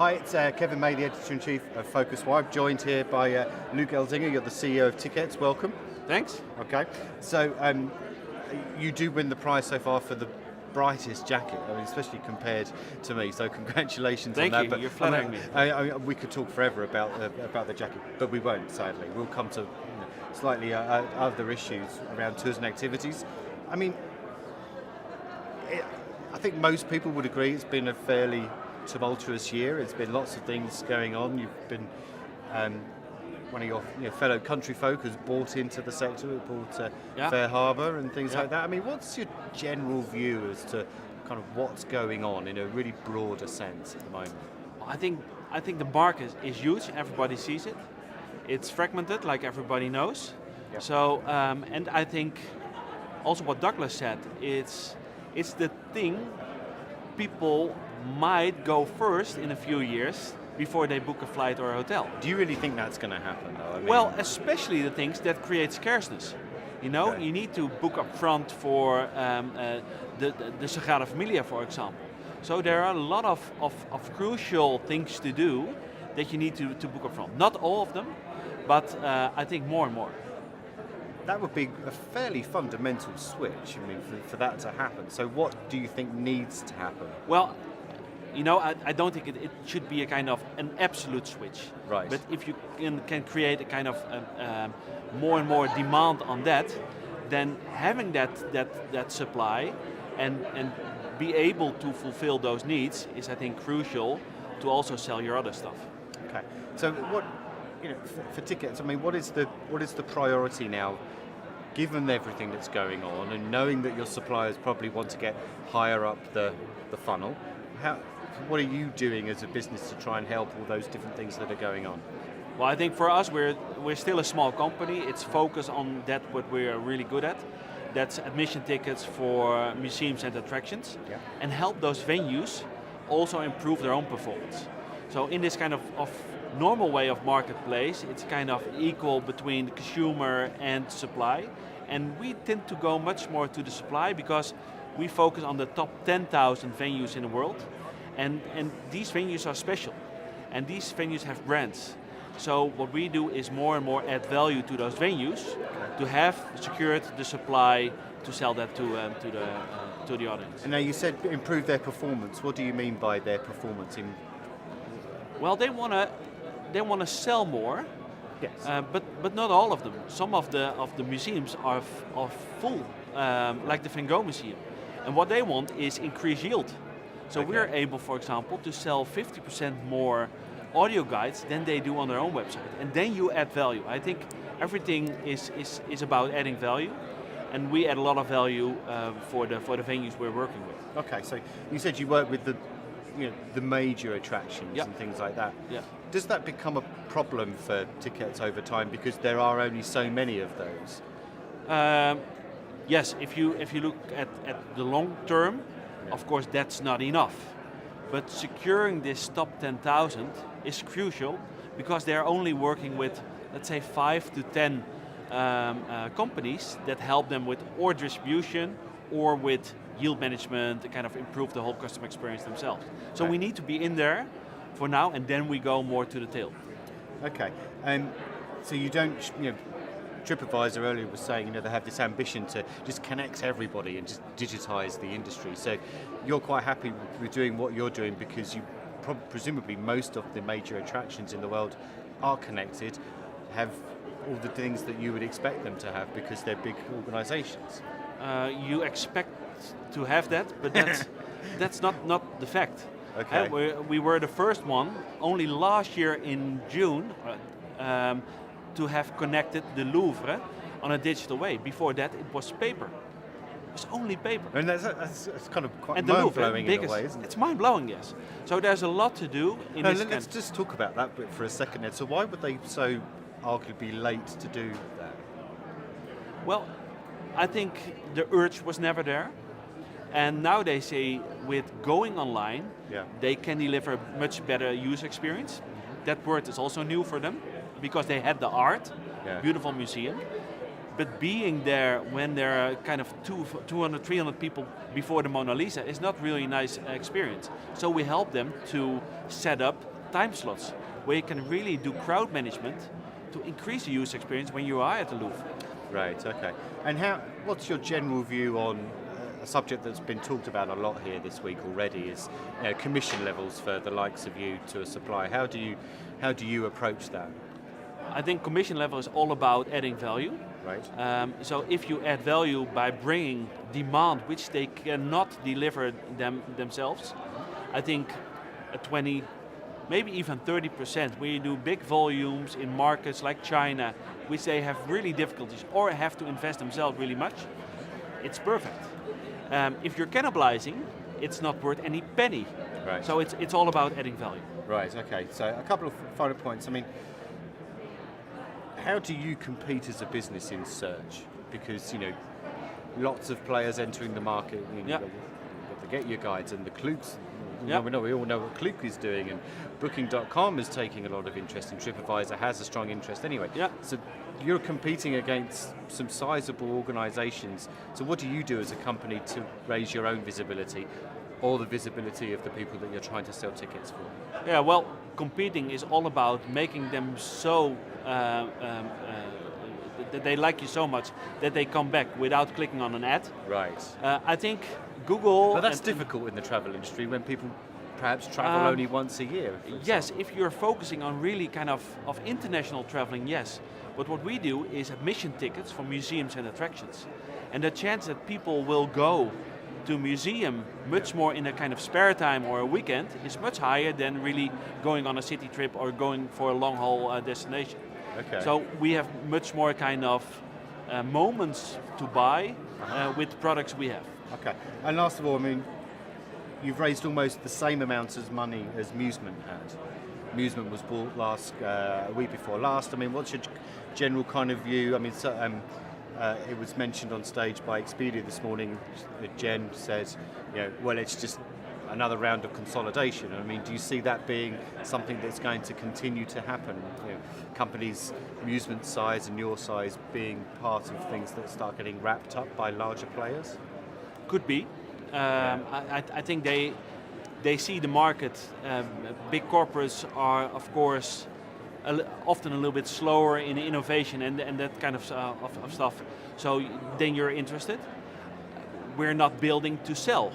Hi, it's Kevin May, the Editor-in-Chief of PhocusWire. I'm joined here by Luuc Elzinga. You're the CEO of Tiqets. Welcome. Thanks. Okay. So you do win the prize so far for the brightest jacket, I mean, especially compared to me. So congratulations on that. Thank you. You're flattering me. We could talk forever about the jacket, but we won't. Sadly, we'll come to slightly other issues around tours and activities. I mean, I think most people would agree it's been a fairly tumultuous year. It's been lots of things going on. You've been one of your fellow country folk has bought into the sector, bought Fair Harbour and things like that. I mean, what's your general view as to kind of what's going on in a really broader sense at the moment? Well, I think the market is huge. Everybody sees it. It's fragmented, like everybody knows. Yep. So, and I think also what Douglas said, it's the thing people might go first in a few years before they book a flight or a hotel. Do you really think that's going to happen, though? I mean, well, especially the things that create scarceness. You know, you need to book up front for the Sagrada Familia, for example. So there are a lot of crucial things to do that you need to book up front. Not all of them, but I think more and more. That would be a fairly fundamental switch, I mean, for that to happen. So what do you think needs to happen? Well, you know, I don't think it should be a kind of an absolute switch. Right. But if you can create a kind of more and more demand on that, then having that supply and be able to fulfill those needs is, I think, crucial to also sell your other stuff. Okay. So what, for Tiqets, I mean, what is the priority now, given everything that's going on and knowing that your suppliers probably want to get higher up the funnel? What are you doing as a business to try and help all those different things that are going on? Well, I think for us, we're still a small company. It's focused on what we're really good at. That's admission tickets for museums and attractions, and help those venues also improve their own performance. So in this kind of normal way of marketplace, it's kind of equal between the consumer and supply. And we tend to go much more to the supply because we focus on the top 10,000 venues in the world. And these venues are special. And these venues have brands. So what we do is more and more add value to those venues to have secured the supply to sell that to the audience. And now you said improve their performance. What do you mean by their performance? Well, they want to sell more. Yes. But not all of them. Some of the museums are full, like the Van Gogh Museum. And what they want is increased yield. So we're able, for example, to sell 50% more audio guides than they do on their own website. And then you add value. I think everything is about adding value. And we add a lot of value for the venues we're working with. Okay, so you said you work with the major attractions and things like that. Yeah. Does that become a problem for Tiqets over time because there are only so many of those? Yes, if you look at the long term, of course that's not enough. But securing this top 10,000 is crucial because they're only working with, let's say, 5 to 10 companies that help them with or distribution or with yield management to kind of improve the whole customer experience themselves. So we need to be in there for now, and then we go more to the tail. Okay, so you don't, TripAdvisor earlier was saying, they have this ambition to just connect everybody and just digitize the industry. So you're quite happy with doing what you're doing because you presumably most of the major attractions in the world are connected, have all the things that you would expect them to have because they're big organizations. You expect to have that, but that's not the fact. Okay. We were the first one, only last year in June, to have connected the Louvre on a digital way. Before that, it was paper. It was only paper. And that's kind of quite and mind-blowing in a way, isn't it? It's mind-blowing, yes. So there's a lot to do in this. Let's just talk about that bit for a second, Ed. So why would they so arguably late to do that? Well, I think the urge was never there. And now they say with going online, they can deliver a much better user experience. That word is also new for them because they had the art, beautiful museum. But being there when there are kind of 200, 300 people before the Mona Lisa is not really a nice experience. So we help them to set up time slots where you can really do crowd management to increase the user experience when you are at the Louvre. Right, okay. And what's your general view on a subject that's been talked about a lot here this week already is commission levels for the likes of you to a supplier. How do you approach that? I think commission level is all about adding value. Right. So if you add value by bringing demand which they cannot deliver themselves, I think a 20, maybe even 30%, where you do big volumes in markets like China, which they have really difficulties or have to invest themselves really much, it's perfect. If you're cannibalizing, it's not worth any penny. Right. So it's all about adding value. Right, okay. So a couple of final points. I mean, how do you compete as a business in search? Because, lots of players entering the market, you've got the Get Your Guides and the Luucs. We all know what Luuc is doing, and Booking.com is taking a lot of interest, and TripAdvisor has a strong interest anyway. Yeah. So you're competing against some sizable organisations. So what do you do as a company to raise your own visibility, or the visibility of the people that you're trying to sell tickets for? Yeah, well, competing is all about making them so that they like you so much that they come back without clicking on an ad. Right. I think Google... But that's difficult in the travel industry when people perhaps travel only once a year. Yes, if you're focusing on really kind of international traveling, yes. But what we do is admission tickets for museums and attractions. And the chance that people will go to a museum much more in a kind of spare time or a weekend is much higher than really going on a city trip or going for a long haul destination. Okay. So we have much more kind of moments to buy with the products we have. Okay. And last of all, I mean, you've raised almost the same amount of money as Musement had. Musement was bought a week before last. I mean, what's your general kind of view? I mean, it was mentioned on stage by Expedia this morning. Jen said, well, it's just another round of consolidation. I mean, do you see that being something that's going to continue to happen? Companies, Musement size and your size being part of things that start getting wrapped up by larger players? Could be. I think they see the market. Big corporates are, of course, often a little bit slower in innovation and that kind of stuff. So then you're interested. We're not building to sell.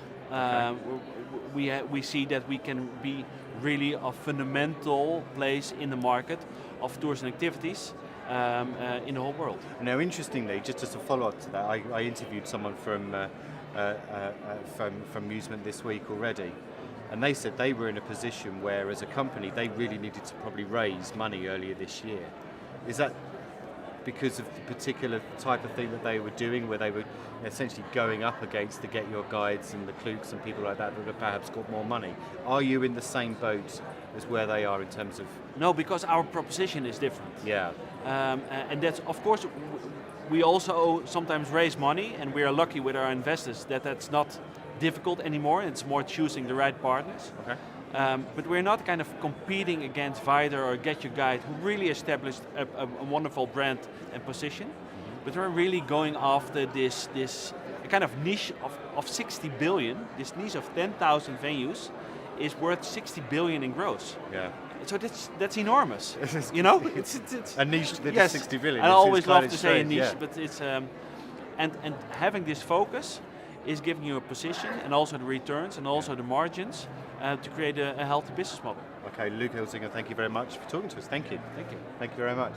We see that we can be really a fundamental place in the market of tours and activities in the whole world. Now, interestingly, just as a follow-up to that, I interviewed someone from Musement this week already, and they said they were in a position where, as a company, they really needed to probably raise money earlier this year. Is that because of the particular type of thing that they were doing, where they were essentially going up against the Get Your Guides and the Luucs and people like that have perhaps got more money? Are you in the same boat as where they are in terms of... No, because our proposition is different. Yeah. And that's, of course, we also sometimes raise money, and we are lucky with our investors that that's not difficult anymore. It's more choosing the right partners. Okay. But we're not kind of competing against Vider or Get Your Guide, who really established a wonderful brand and position. Mm-hmm. But we're really going after this kind of niche of 60 billion. This niche of 10,000 venues is worth 60 billion in gross. Yeah. So that's enormous. It's a niche that yes, is 60 billion. I always love to say a strange, niche, yeah. but it's and having this focus is giving you a position and also the returns and also the margins to create a healthy business model. Okay, Luuc, Elzinga, thank you very much for talking to us. Thank you. Thank you. Thank you very much.